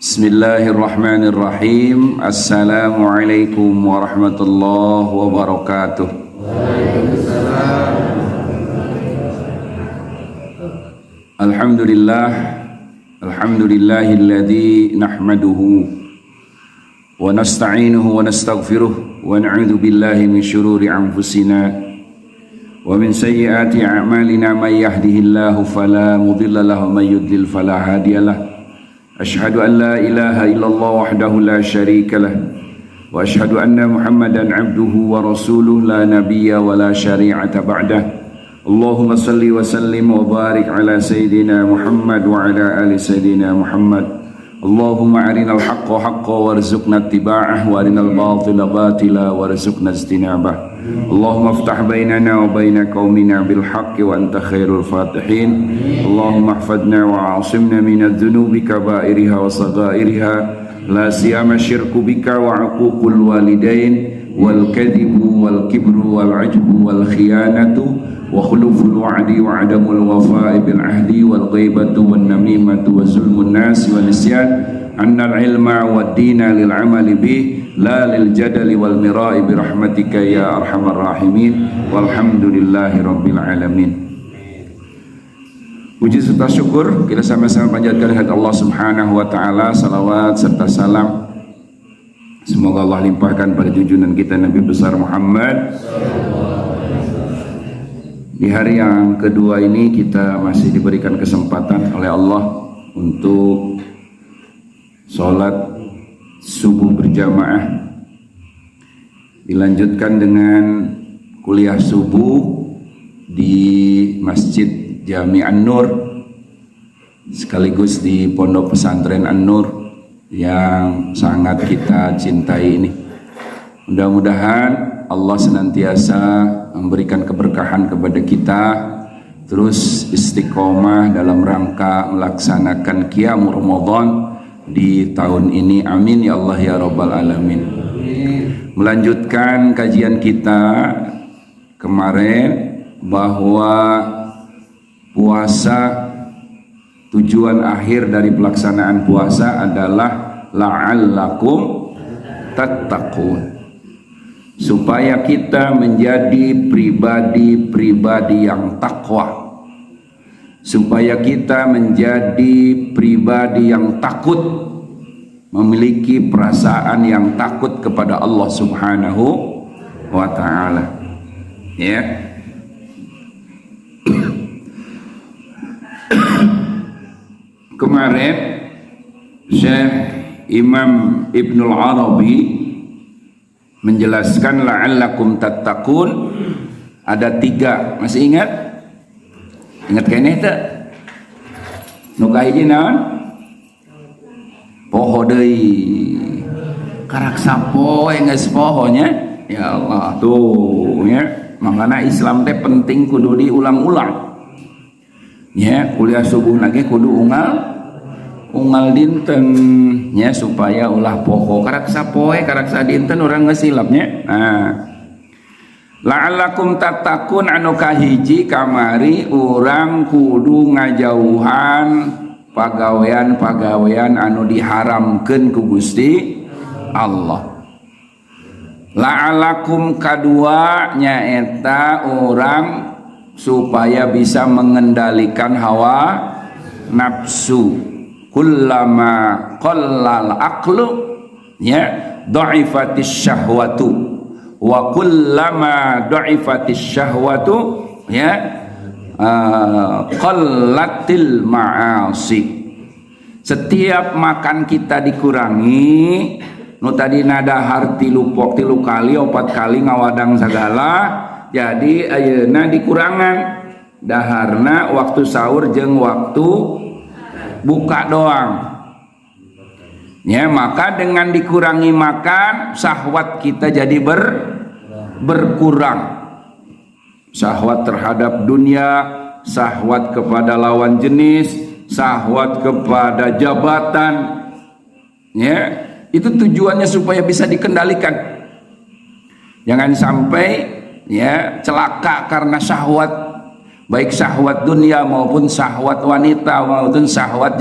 Bismillahirrahmanirrahim. Assalamualaikum warahmatullahi wabarakatuh. Alhamdulillahilladzi nahmaduhu wa nasta'inuhu wa nastaghfiruh wa na'udzu billahi min syururi anfusina wa min sayyiati a'malina may yahdihillahu fala mudilla lahu wa may yudlil fala hadiyalah. Asyhadu an la ilaha illallah wahdahu la syarika lah wa asyhadu anna Muhammadan abduhu wa rasuluh la nabiyya wa la syari'ata ba'dah. Allahumma salli wa sallim wa barik ala sayyidina Muhammad wa ala ali sayyidina Muhammad. Allahumma arinal haqqa haqqa warzuqna ittiba'ah wa arinal batila batila warzuqna ijtinabah. Allahumma aftah bainana wa baina qaumina bil haqqi wa anta khairul fatihin. Allahumma ihfadna wa asimna minadh dhunubi kaba'iriha wa saghairiha la siyama syirku bika wa uququl walidain wal kadhibu wal kibru wal ajbu wal khiyanatu wa khuluful wa'di wa adamul wafa'i bil ahdi wal ghaibatu wan namimatu wa zulmun nasi wa nisyan annal ilma wad dina lil amali bih la lil jadali wal mira'i bi rahmatika ya arhamar rahimin walhamdulillahi rabbil alamin. Puji serta syukur kita sama-sama panjatkan kepada Allah Subhanahu wa taala, salawat serta salam semoga Allah limpahkan pada junjungan kita Nabi besar Muhammad. Di hari yang kedua ini kita masih diberikan kesempatan oleh Allah untuk sholat subuh berjamaah, dilanjutkan dengan kuliah subuh di Masjid Jami An-Nur sekaligus di Pondok Pesantren An-Nur yang sangat kita cintai ini. Mudah-mudahan Allah senantiasa memberikan keberkahan kepada kita, terus istiqomah dalam rangka melaksanakan qiyam Ramadan di tahun ini, amin ya Allah ya rabbal alamin. Melanjutkan kajian kita kemarin bahwa puasa, tujuan akhir dari pelaksanaan puasa adalah la'allakum tattaqun, supaya kita menjadi pribadi-pribadi yang takwa, supaya kita menjadi pribadi yang takut, memiliki perasaan yang takut kepada Allah Subhanahu wa ta'ala. Ya. Kemarin Syekh Imam Ibnul Arabi menjelaskan la'allakum tattaqun ada 3. Masih ingat? Ingat kene teh? Nu kahiji naon? Poho deui. Karak sapoe geus poho nya. Ya Allah tuh ya. Makana Islam teh penting kudu diulang-ulang. Ya, kuliah subuh lagi kudu unggal dinten nya supaya ulah poho. Karak sapoe, karak sadinten urang geus silapnya. Nah, la'allakum tattaqun anu kahiji kamari urang kudu ngajauhan pagawean-pagawean anu diharamkeun ku Gusti Allah. La'allakum kadua nyaeta urang supaya bisa mengendalikan hawa nafsu. Kullama qallal aqlu ya dha'ifatis syahwatu wa kullama dha'ifatis syahwatu ya qallatil ma'asi. Setiap makan kita dikurangi, nu tadi dahar tilu kali 4 kali ngawadang sagala, jadi ayeuna dikurangan daharna waktu sahur jeung waktu buka doang. Ya, maka dengan dikurangi makan, syahwat kita jadi berkurang. Syahwat terhadap dunia, syahwat kepada lawan jenis, syahwat kepada jabatan. Ya, itu tujuannya supaya bisa dikendalikan. Jangan sampai ya celaka karena syahwat, baik syahwat dunia maupun syahwat wanita maupun syahwat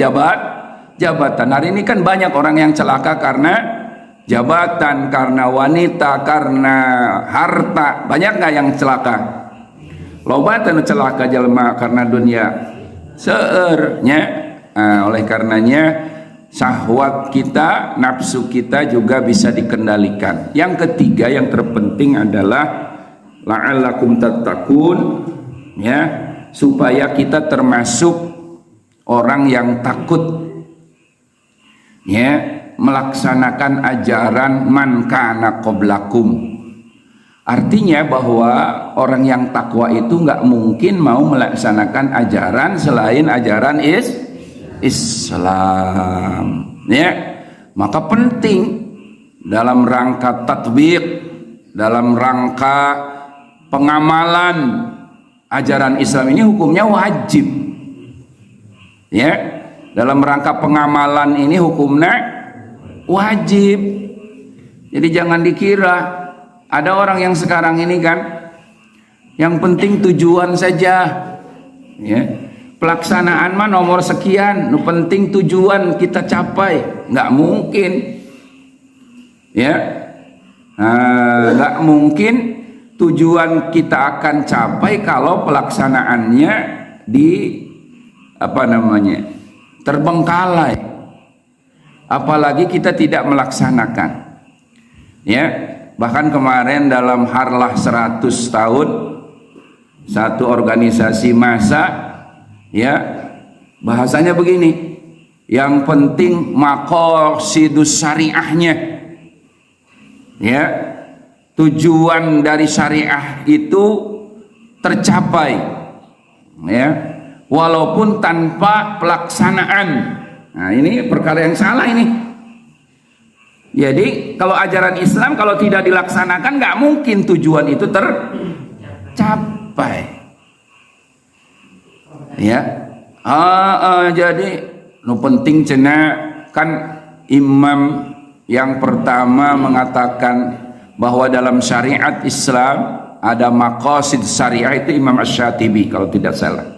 jabatan. Hari ini kan banyak orang yang celaka karena jabatan, karena wanita, karena harta. Banyak nggak yang celaka? Lobatan celaka jelema karena dunia seernya. Oleh karenanya syahwat kita, nafsu kita juga bisa dikendalikan. Yang ketiga yang terpenting adalah la'allakum tattaqun, ya, supaya kita termasuk orang yang takut, ya, melaksanakan ajaran man kana qablakum. Artinya bahwa orang yang takwa itu nggak mungkin mau melaksanakan ajaran selain ajaran Islam, ya. Maka penting dalam rangka tatbiq, dalam rangka pengamalan ajaran Islam ini hukumnya wajib, ya. Dalam rangka pengamalan ini hukumnya wajib. Jadi jangan dikira ada orang yang sekarang ini kan yang penting tujuan saja, ya. Pelaksanaan mah nomor sekian, nu penting tujuan kita capai. Nggak mungkin, ya. Nggak mungkin tujuan kita akan capai kalau pelaksanaannya terbengkalai, apalagi kita tidak melaksanakan, ya. Bahkan kemarin dalam harlah 100 tahun satu organisasi massa, ya, bahasanya begini, yang penting maqasidus syariahnya, ya, tujuan dari syariah itu tercapai, ya, walaupun tanpa pelaksanaan. Nah, ini perkara yang salah ini. Jadi kalau ajaran Islam kalau tidak dilaksanakan nggak mungkin tujuan itu tercapai, ya. Jadi nu penting cena kan imam yang pertama mengatakan bahwa dalam syariat Islam ada maqasid syariah, itu Imam Asy-Syatibi kalau tidak salah,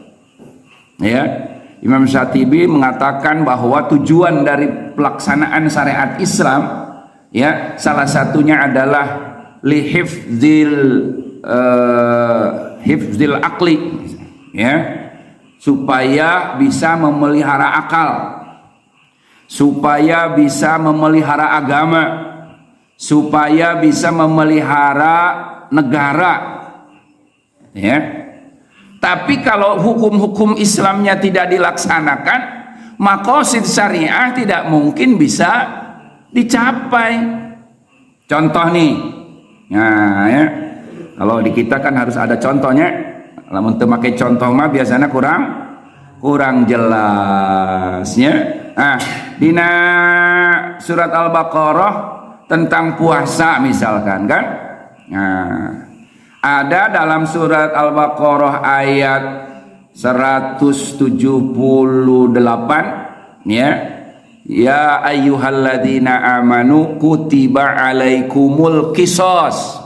ya. Imam Syatibi mengatakan bahwa tujuan dari pelaksanaan syariat Islam, ya, salah satunya adalah hifzil akli, ya, supaya bisa memelihara akal, supaya bisa memelihara agama, supaya bisa memelihara negara, ya. Tapi kalau hukum-hukum Islamnya tidak dilaksanakan, maqasid syariah tidak mungkin bisa dicapai. Contoh nih, nah, ya, kalau di kita kan harus ada contohnya. Kalau untuk pakai contoh mah biasanya kurang jelasnya. Nah, di surat Al-Baqarah tentang puasa misalkan, kan? Nah, ada dalam surat Al-Baqarah ayat 178, ya. Ya ayyuhalladzina amanu kutiba alaikumul qisas.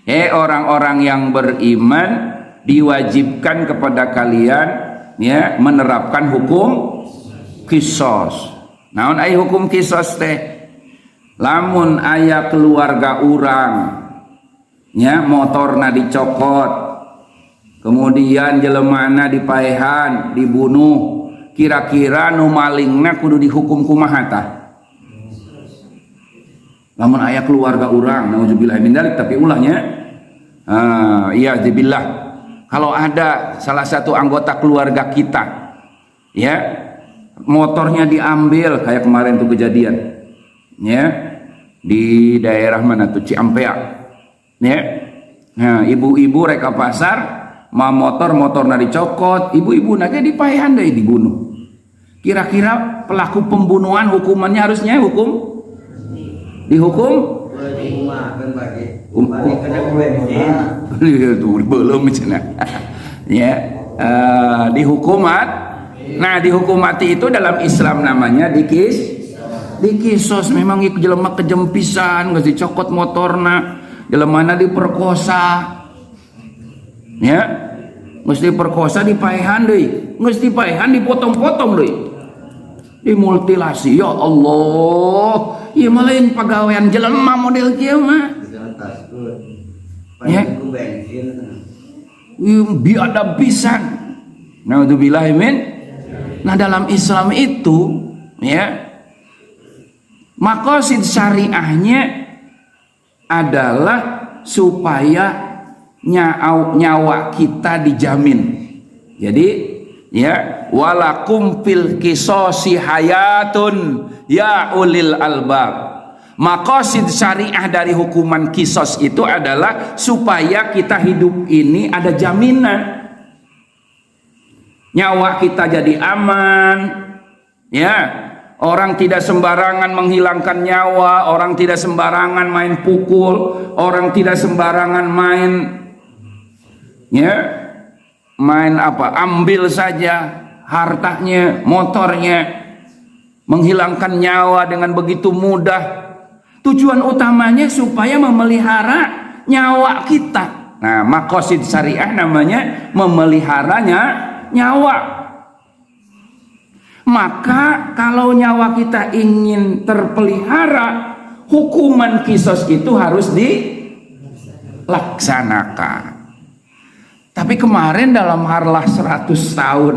Orang-orang yang beriman diwajibkan kepada kalian, ya, menerapkan hukum qisas. Naon aya hukum qisas teh? Lamun aya keluarga urang, ya, motorna dicokot, kemudian jelemana dipaehan, dibunuh, kira-kira nu malingna kudu dihukum kumaha tah? Lamun aya keluarga urang, nauzubillah min dzalik, tapi ulahnya iya zibillah, kalau ada salah satu anggota keluarga kita, ya, motornya diambil kayak kemarin tuh kejadian, ya, di daerah mana tuh, Ciampea, ya. Nah, ibu-ibu reka pasar ma motorna dicokot, ibu-ibu nage dipaehan deui dibunuh. Kira-kira pelaku pembunuhan hukumannya harusnya dihukum belum ya, dihukum mati. Nah, dihukum mati itu dalam Islam namanya dikisos. Memang ieu jelema kejempisan geus dicokot motorna, jelemana diperkosa, ya, geus diperkosa dipaehan deui, geus dipaehan dipotong-potong deui, dimultilasi. Ya Allah, ieu mah lain pagawean jelema model kieu mah. Ya. Biadab pisan. Naudzubillah min. Nah, dalam Islam itu ya, maqasid syariahnya adalah supaya nyawa kita dijamin. Jadi ya, walakum fil qisasi hayatun ya ulil albab. Maqasid syariah dari hukuman kisos itu adalah supaya kita hidup ini ada jaminan. Nyawa kita jadi aman, ya. Orang tidak sembarangan menghilangkan nyawa, orang tidak sembarangan main pukul, orang tidak sembarangan main, ya, main apa? Ambil saja hartanya, motornya, menghilangkan nyawa dengan begitu mudah. Tujuan utamanya supaya memelihara nyawa kita. Nah, maqasid syariah namanya memeliharanya nyawa. Maka kalau nyawa kita ingin terpelihara, hukuman kisos itu harus dilaksanakan. Tapi kemarin dalam harlah 100 tahun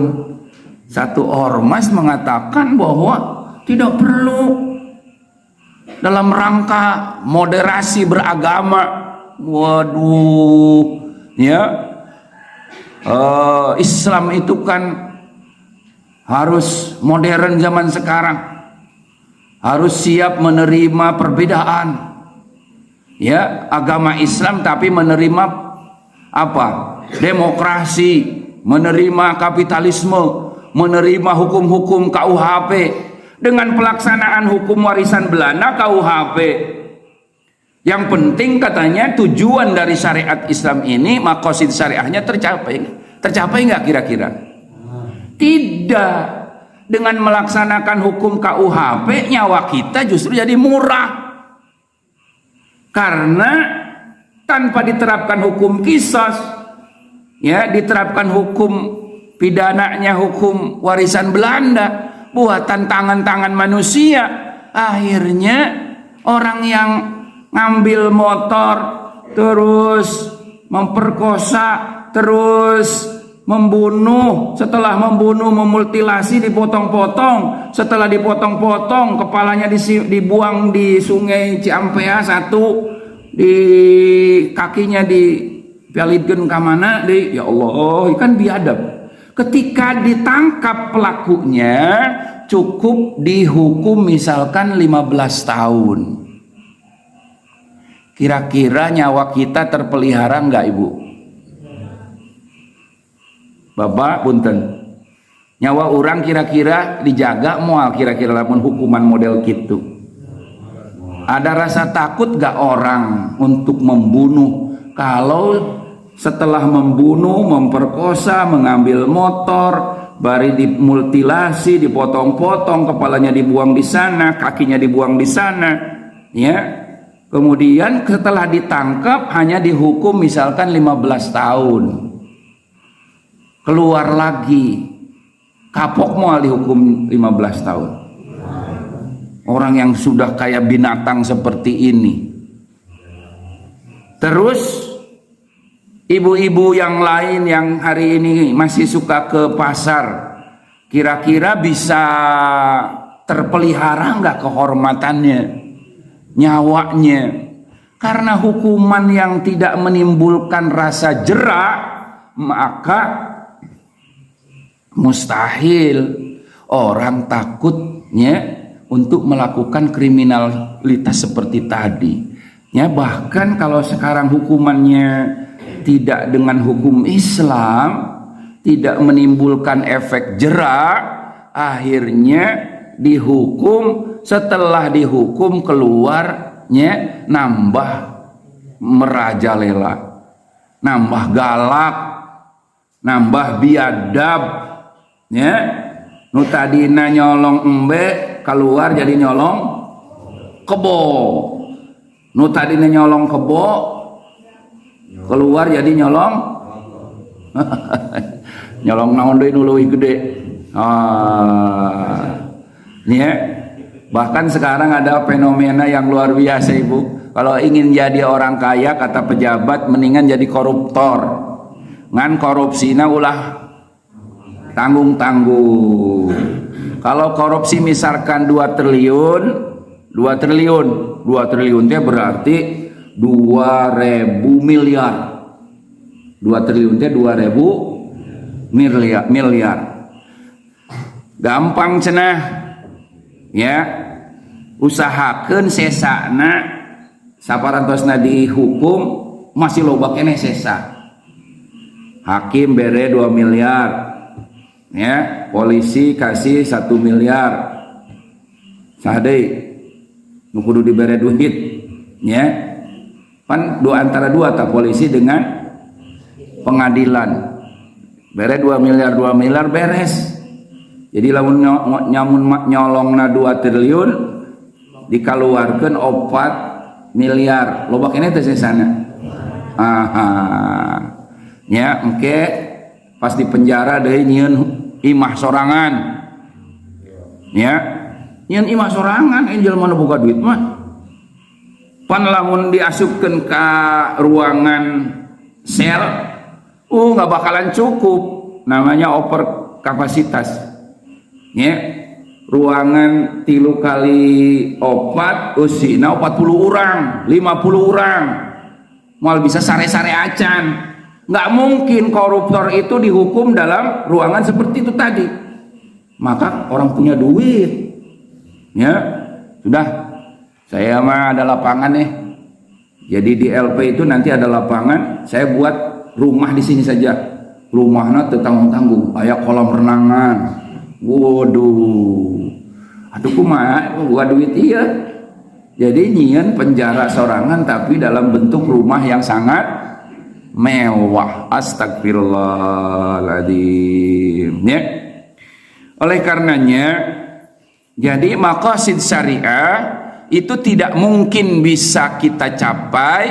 satu ormas mengatakan bahwa tidak perlu dalam rangka moderasi beragama. Waduh, ya. Islam itu kan harus modern zaman sekarang, harus siap menerima perbedaan, ya, agama Islam tapi menerima apa? Demokrasi, menerima kapitalisme, menerima hukum-hukum KUHP dengan pelaksanaan hukum warisan Belanda KUHP. Yang penting katanya tujuan dari syariat Islam ini, maqasid syariahnya tercapai. Tercapai nggak kira-kira? Tidak. Dengan melaksanakan hukum KUHP, nyawa kita justru jadi murah. Karena tanpa diterapkan hukum qisas, ya, diterapkan hukum pidananya hukum warisan Belanda, buatan tangan-tangan manusia, akhirnya orang yang ngambil motor terus memperkosa, terus membunuh, setelah membunuh memultilasi, dipotong-potong, setelah dipotong-potong kepalanya dibuang di sungai Ciampea satu, di kakinya dipalidkeun ka mana deui. Ya Allah, kan biadab. Ketika ditangkap pelakunya cukup dihukum misalkan 15 tahun. Kira-kira nyawa kita terpelihara enggak, Ibu? Bapak punten. Nyawa orang kira-kira dijaga moal kira-kira lamun hukuman model gitu. Ada rasa takut gak orang untuk membunuh kalau setelah membunuh, memperkosa, mengambil motor, bari dimultilasi, dipotong-potong, kepalanya dibuang di sana, kakinya dibuang di sana, ya. Kemudian setelah ditangkap hanya dihukum misalkan 15 tahun. Keluar lagi, kapok mau dihukum 15 tahun. Orang yang sudah kayak binatang seperti ini. Terus ibu-ibu yang lain yang hari ini masih suka ke pasar, kira-kira bisa terpelihara nggak kehormatannya, nyawanya? Karena hukuman yang tidak menimbulkan rasa jerak, maka mustahil orang takutnya untuk melakukan kriminalitas seperti tadi. Ya, bahkan kalau sekarang hukumannya tidak dengan hukum Islam, tidak menimbulkan efek jerak, akhirnya dihukum, setelah dihukum keluarnya nambah merajalela, nambah galak, nambah biadab, ya. Nu tadina nyolong embe keluar jadi nyolong kebo, nu tadina nyolong kebo keluar jadi nyolong nyolong naon deui nu leuwih gede. Ya. Bahkan sekarang ada fenomena yang luar biasa, Ibu. Kalau ingin jadi orang kaya, kata pejabat, mendingan jadi koruptor. Ngan korupsina ulah tanggung-tanggung. Kalau korupsi misalkan 2 triliun, 2 triliun itu berarti 2.000 miliar. 2 triliun itu 2.000 miliar. Gampang cenah. Ya. Usahakeun sesana saparantosna dihukum masih loba keneh sesa. Hakim bere 2 miliar. Ya, polisi kasih 1 miliar. Sadeui nu kudu dibere duit. Ya. Kan antara dua tak polisi dengan pengadilan. Bere 2 miliar beres. Jadi lamun nyamun nyolongna 2 triliun dikaluarkeun 4 miliar. Loba keneh teh sesana. Ya, engke pas di penjara deui nyieun imah sorangan. Ya. Nyieun imah sorangan jelema nu boga duit mah. Pan lamun diasupkeun ka ruangan sel, nggak bakalan cukup. Namanya over kapasitas. Ya, ruangan 3 kali 4 usina 40 orang, 50 orang, mal bisa sare-sare acan. Nggak mungkin koruptor itu dihukum dalam ruangan seperti itu tadi. Maka orang punya duit, ya sudah. Saya mah ada lapangan nih. Jadi di LP itu nanti ada lapangan. Saya buat rumah di sini saja. Rumahnya tanggung-tanggung, kayak kolam renangan. Waduh, aduh kumaha buat duit iya. Jadi nyieun penjara sorangan tapi dalam bentuk rumah yang sangat mewah. Astagfirullahaladzim. Ya. Oleh karenanya, jadi maqasid syariah itu tidak mungkin bisa kita capai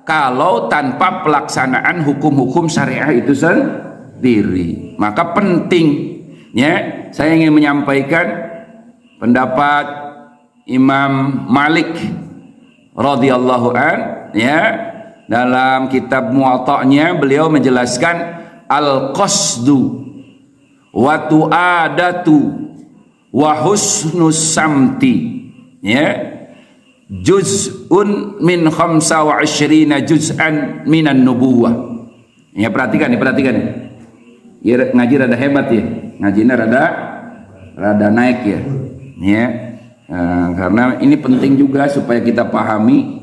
kalau tanpa pelaksanaan hukum-hukum syariah itu sendiri. Maka penting. Ya, saya ingin menyampaikan pendapat Imam Malik radhiyallahu an, ya, dalam kitab Muwatta'nya beliau menjelaskan al-qasdu wa tu'adatu wa husnus samti, ya, juz'un min 25 juz'an minan nubuwah. Ya, perhatikan nih. Ya, ngaji rada hebat ya. Ngajinya rada naik ya. Ya. Karena ini penting juga supaya kita pahami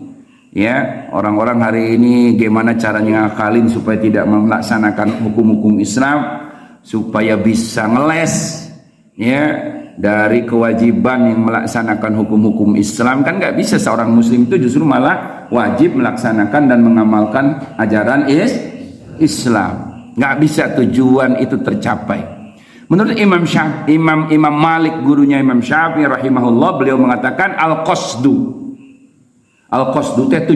ya, orang-orang hari ini gimana caranya ngakalin supaya tidak melaksanakan hukum-hukum Islam, supaya bisa ngeles ya dari kewajiban yang melaksanakan hukum-hukum Islam. Kan nggak bisa seorang muslim itu justru malah wajib melaksanakan dan mengamalkan ajaran Islam. Nggak bisa tujuan itu tercapai. Menurut Imam Malik, gurunya Imam Syafi'i rahimahullah, beliau mengatakan al-qasdu itu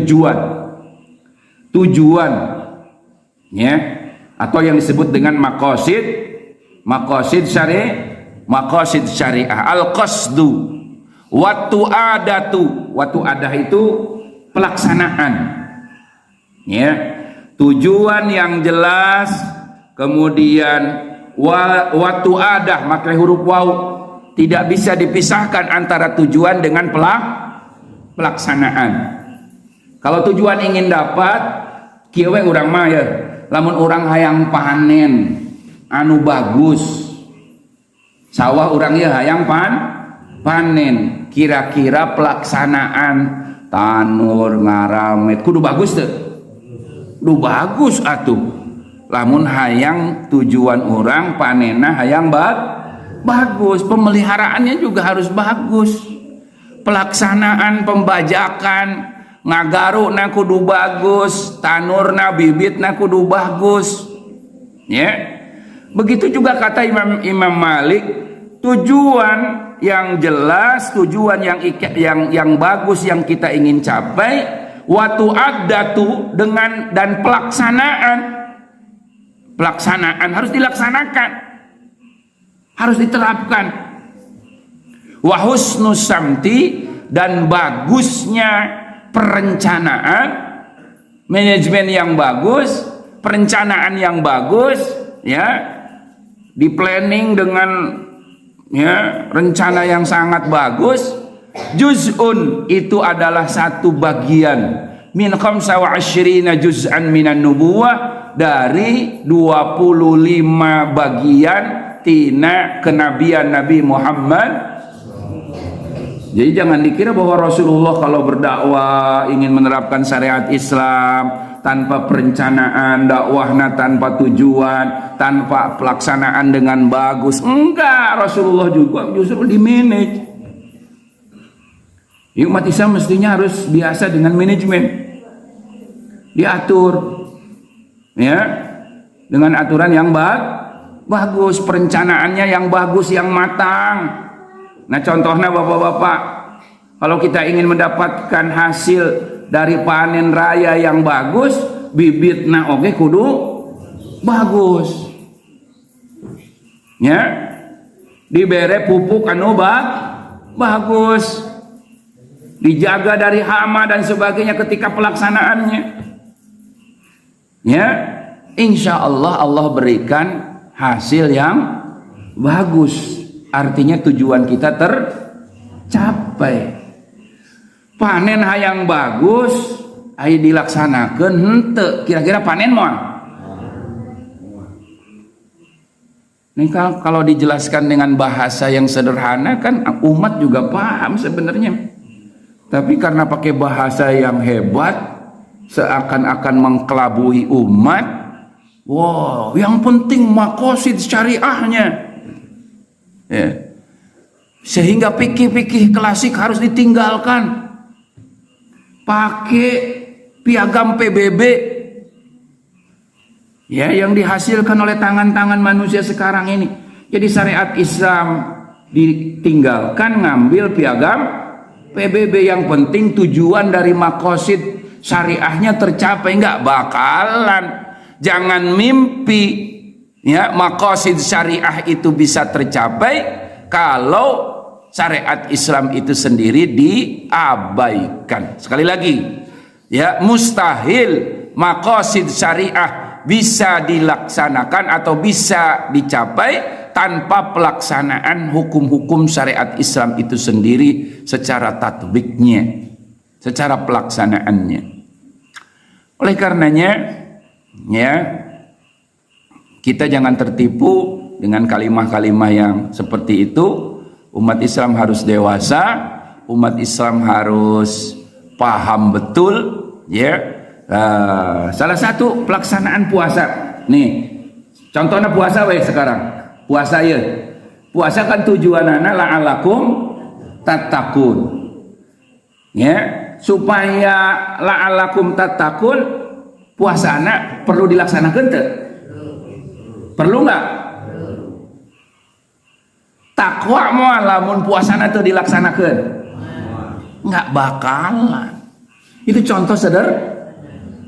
tujuan ya, atau yang disebut dengan maqasid syariah. Al-qasdu wa tu'adah itu pelaksanaan ya, tujuan yang jelas, kemudian watu adah pakai huruf waw, tidak bisa dipisahkan antara tujuan dengan pelaksanaan. Kalau tujuan ingin dapat kieu we urang mah ya, lamun urang hayang panen anu bagus, sawah urang ya hayang panen, kira-kira pelaksanaan tanur ngaramet kudu bagus teu? Duh bagus atuh. Lamun hayang tujuan orang panena hayang bagus, pemeliharaannya juga harus bagus. Pelaksanaan pembajakan ngagaruna kudu bagus, tanurna bibitna kudu bagus. Ya. Begitu juga kata Imam Malik, tujuan yang jelas, tujuan yang bagus yang kita ingin capai, watu adatu dengan dan pelaksanaan harus dilaksanakan, harus diterapkan. wa husnus samti, dan bagusnya perencanaan, manajemen yang bagus, perencanaan yang bagus, ya, di planning dengan ya rencana yang sangat bagus. Juz'un itu adalah satu bagian min khamsa wa asyrina juz'an minan nubuwah, dari 25 bagian tina kenabian Nabi Muhammad. Jadi jangan dikira bahwa Rasulullah kalau berdakwah ingin menerapkan syariat Islam tanpa perencanaan, dakwahnya tanpa tujuan, tanpa pelaksanaan dengan bagus. Enggak, Rasulullah juga justru di manage. Umat Islam mestinya harus biasa dengan manajemen, diatur, ya, dengan aturan yang bagus, perencanaannya yang bagus, yang matang. Nah contohnya bapak-bapak, kalau kita ingin mendapatkan hasil dari panen raya yang bagus, bibitna oke kudu bagus, ya, dibere pupuk anu bagus, dijaga dari hama dan sebagainya ketika pelaksanaannya, ya, insya Allah Allah berikan hasil yang bagus. Artinya tujuan kita tercapai. Panen hayang bagus, aya dilaksanakeun henteu, kira-kira panen moal. Ini kalau dijelaskan dengan bahasa yang sederhana kan umat juga paham sebenarnya. Tapi karena pakai bahasa yang hebat, seakan-akan mengkelabui umat. Wow, yang penting maqasid syariahnya. Ya. Sehingga fikih-fikih klasik harus ditinggalkan. Pakai piagam PBB, ya, yang dihasilkan oleh tangan-tangan manusia sekarang ini. Jadi syariat Islam ditinggalkan, ngambil piagam PBB. Yang penting tujuan dari maqasid syariahnya tercapai. Enggak bakalan. Jangan mimpi ya maqasid syariah itu bisa tercapai kalau syariat Islam itu sendiri diabaikan. Sekali lagi, ya, mustahil maqasid syariah bisa dilaksanakan atau bisa dicapai tanpa pelaksanaan hukum-hukum syariat Islam itu sendiri secara tatbiknya, secara pelaksanaannya. Oleh karenanya, ya, kita jangan tertipu dengan kalimah-kalimah yang seperti itu. Umat Islam harus dewasa, umat Islam harus paham betul, ya. Salah satu pelaksanaan puasa, nih, contohnya puasa sekarang. Puasa ya. Puasa kan tujuanana la'alakum tattaqun. Ya, supaya la'alakum tattaqun puasana perlu dilaksanakan teu? Perlu nggak? Takwa moal lamun puasana tuh dilaksanakan, nggak bakalan. Itu contoh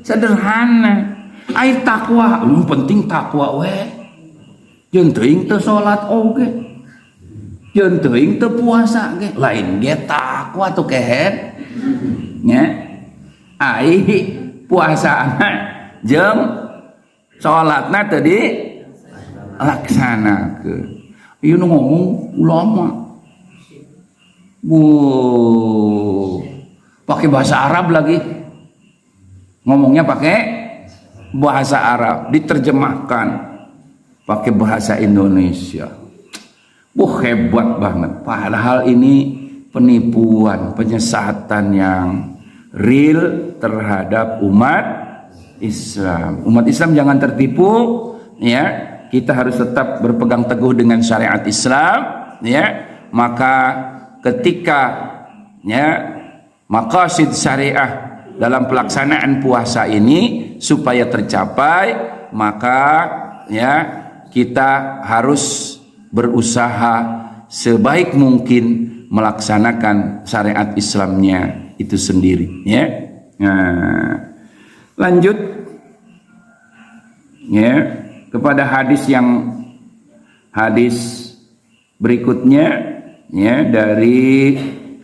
sederhana. Ai takwa, penting takwa we. Jeung teuing teu salat oge. Jeung teuing teu puasa ge. Lain ge takwa tuh kehen. Nya. Ai puasana jeung salatna teu laksanakeun. Ieu nu ngomong ulama. Pakai bahasa Arab lagi. Ngomongnya pakai bahasa Arab, diterjemahkan pakai bahasa Indonesia. Hebat banget. Padahal ini penipuan, penyesatan yang real terhadap umat Islam. Umat Islam jangan tertipu, ya. Kita harus tetap berpegang teguh dengan syariat Islam, ya. Maka ketika, ya, maqasid syariah dalam pelaksanaan puasa ini supaya tercapai, maka, ya, kita harus berusaha sebaik mungkin melaksanakan syariat Islamnya itu sendiri, ya. Nah, lanjut, ya, kepada hadis berikutnya, ya, dari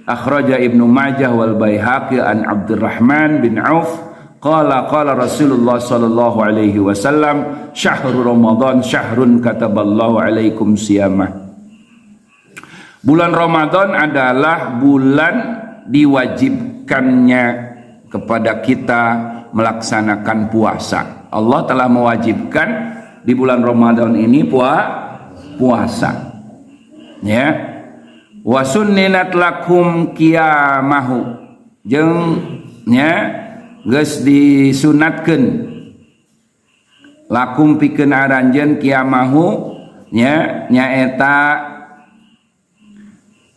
akhraja Ibnu Majah wal Baihaqi an Abdurrahman bin Auf qala Rasulullah sallallahu alaihi wasallam syahrul Ramadan syahrun kataballahu alaikum siyamah. Bulan Ramadan adalah bulan diwajibkannya kepada kita melaksanakan puasa. Allah telah mewajibkan di bulan Ramadan ini puasa. Ya. Wa sunninat lakum qiyamahu. Jeung nya geus disunatkeun lakum pikeun aranjeun qiyamahu nya nyaeta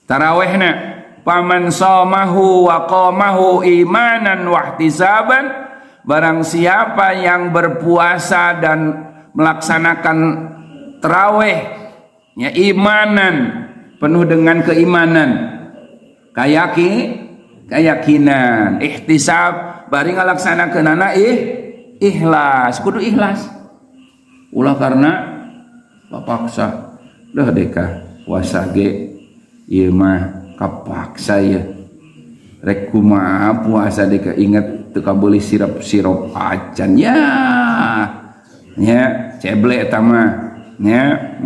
tarawihna. Paman shamahu wa qamahu imanan wa ihtisaban, barang siapa yang berpuasa dan melaksanakan tarawih ya imanan, penuh dengan keimanan, keyakinan, ihtisab, bari ngalaksanakeunana ikhlas, kudu ikhlas. Ulah karena papaksa dah deka puasa ge ieu mah kapaksa ya. Rek kumaha puasa deka inget teu kabeulis sirop acan ya. Ya, ceble eta mah. Ya,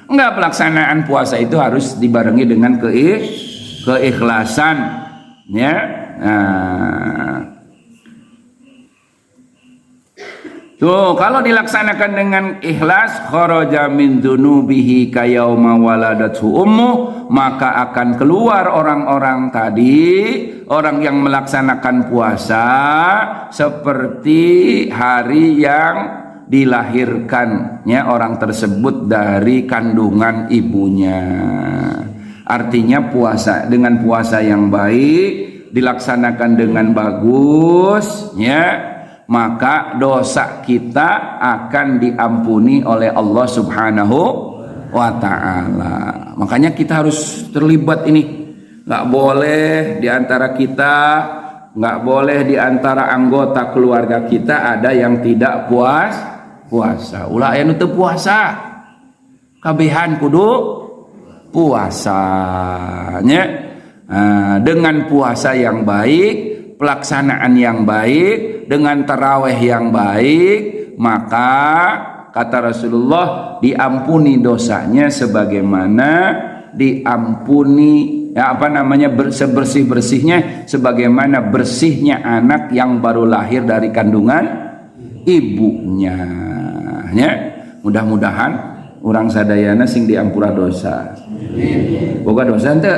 enggak, pelaksanaan puasa itu harus dibarengi dengan keikhlasan. Ya. Tuh, kalau dilaksanakan dengan ikhlas, kharaja min dzunubihi kayauma waladathu ummu, maka akan keluar orang-orang tadi, orang yang melaksanakan puasa seperti hari yang dilahirkannya orang tersebut dari kandungan ibunya. Artinya puasa, dengan puasa yang baik dilaksanakan dengan bagus, ya, maka dosa kita akan diampuni oleh Allah Subhanahu wa ta'ala. Makanya kita harus terlibat ini. Nggak boleh diantara kita, nggak boleh diantara anggota keluarga kita ada yang tidak puasa. Ulah aya nu teu puasa, kabehan kudu puasanya. Dengan puasa yang baik, pelaksanaan yang baik, dengan tarawih yang baik, maka kata Rasulullah diampuni dosanya sebagaimana diampuni sebersih-bersihnya sebagaimana bersihnya anak yang baru lahir dari kandungan ibunya. Ya, mudah-mudahan orang sadayana sing diampura dosa. Boga dosa teu?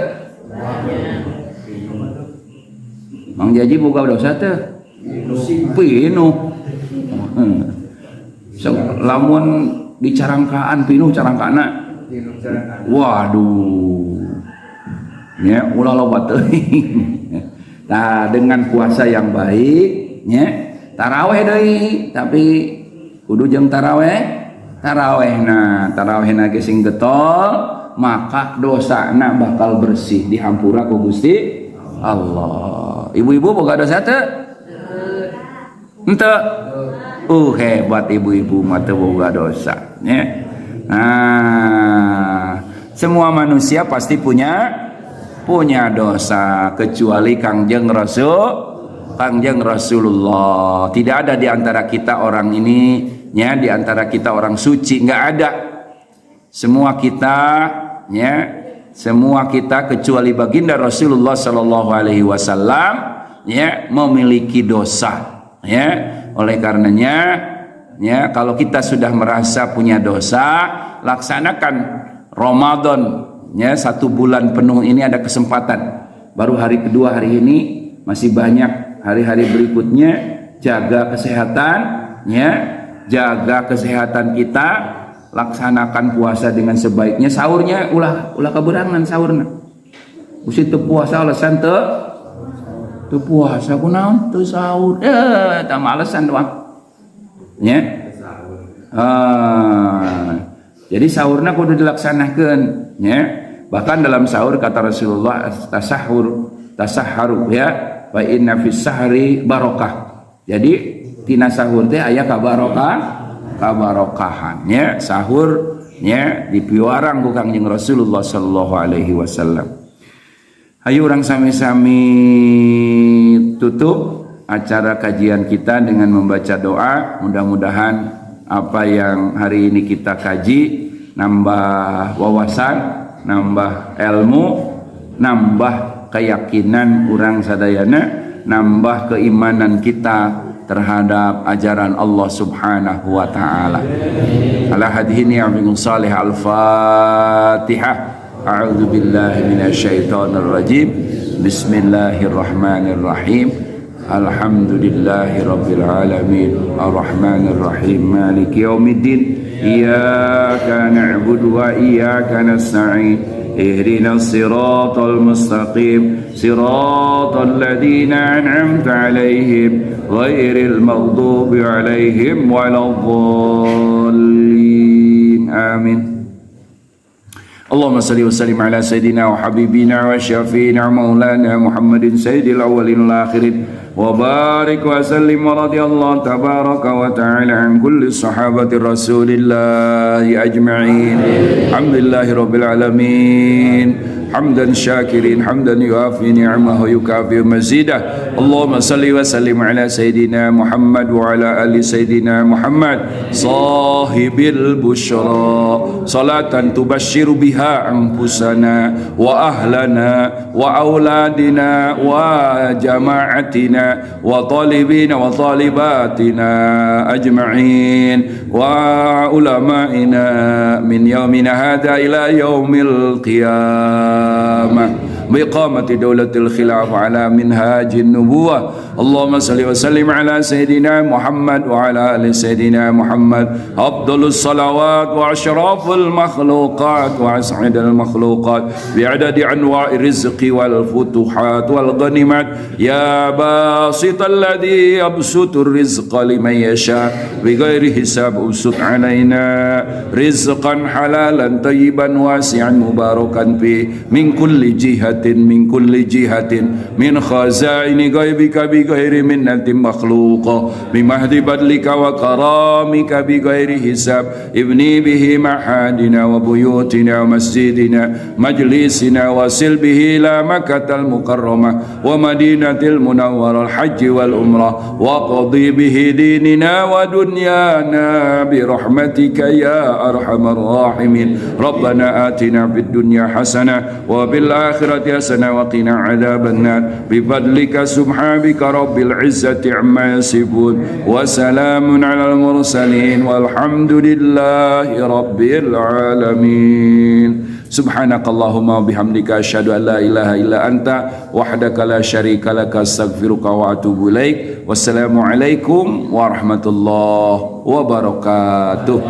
Mang Jaji boga dosa teu? Pinuh. So, lamun dicarangkaan pinuh carangkana. Waduh. Ya, ulah loba teuing. Nah, dengan puasa yang baik, ya, tarawih deui, tapi kudu jeung tarawehna ge sing getol, maka dosana bakal bersih dihampura ku Gusti Allah. Ibu-ibu boga dosa teu? Henteu. Hebat ibu-ibu mah teu boga dosa, ya. Nah, semua manusia pasti punya dosa kecuali Kangjeng Rasulullah. Tidak ada di antara kita orang ini, ya, di antara kita orang suci, nggak ada. Semua kita, ya, semua kita kecuali baginda Rasulullah Sallallahu Alaihi Wasallam, ya, memiliki dosa, ya. Oleh karenanya, ya, kalau kita sudah merasa punya dosa, laksanakan Ramadan, ya, 1 bulan penuh ini ada kesempatan. Baru hari kedua hari ini, masih banyak hari-hari berikutnya. Jaga kesehatan, ya, jaga kesehatan kita, laksanakan puasa dengan sebaiknya. Sahurnya ulah keberangan sahurna. Usi teu puasa alasan teu puasa kunaon teu sahur. Eta mah alasan doang. Ya. Jadi sahurna kudu dilaksanakeun, ya. Bahkan dalam sahur kata Rasulullah tasahharu, ya, wa inna fis sahri barokah. Jadi tina sahur teh aya kabarokahan, ya. Sahur ya dipiwarang ku Kangjeng Rasulullah sallallahu alaihi wasallam. Ayo orang sami-sami tutup acara kajian kita dengan membaca doa. Mudah-mudahan apa yang hari ini kita kaji nambah wawasan, nambah ilmu, nambah keyakinan orang sadayana, nambah keimanan kita terhadap ajaran Allah Subhanahu wa taala. Ala hadhini amin salih al-Fatihah. A'udzu billahi minasyaitonir rajim. Bismillahirrahmanirrahim. Alhamdulillahi rabbil alamin. Arrahmanir rahim. Maliki yaumiddin. Iyyaka na'budu wa iyyaka nasta'in. اهدنا الصراط المستقيم صراط الذين أنعمت عليهم غير المغضوب عليهم ولا الضالين آمين. اللهم صل وسلم على سيدنا وحبيبنا وشفينا مولانا محمد سيد الأولين والآخرين وبارك وسلم ورضي الله تبارك وتعالى عن كل الصحابة رسول الله أجمعين. الحمد لله رب العالمين حمدا شاكرين حمدا يوافي نعمه ويكافئ مزيده. اللهم صل وسلم على سيدنا محمد وعلى آل سيدنا محمد صاحب البشرى صلاة تبشر بها أنفسنا وأهلنا وأولادنا وجماعتنا وطالبين وطالباتنا أجمعين وعلمائنا من يومنا هذا إلى يوم القيامة بإقامة دولة الخلافة على منهاج النبوة. اللهم صل وسلم على سيدنا محمد وعلى آل سيدنا محمد أفضل الصلوات وأشرف المخلوقات وأسعد المخلوقات بعدد أنواع الرزق والفتوحات والغنيمات يا باسط الذي يبسط الرزق لمن يشاء بغير حساب أبسط علينا رزقا حلالا طيبا واسعا مباركا فيه من كل جهة من خزائن غيبك بغير منة مخلوقة بمهد بدلك وكرامك بغير حساب ابني به محادنا وبيوتنا ومسجدنا مجلسنا وصل به إلى مكة المكرمة ومدينة المنورة الحج والعمرة وقضي به ديننا ودنيانا برحمتك يا أرحم الراحمين. ربنا آتنا في الدنيا حسنة وفي الآخرة حسنة وقنا عذاب النار بفضلك سبحانك رب العزة عما يصفون وسلام على المرسلين والحمد لله رب العالمين. سبحانك اللهم وبحمدك أشهد أن لا إله إلا أنت وحدك لا شريك لك أستغفرك وأتوب إليك. والسلام عليكم ورحمة الله وبركاته.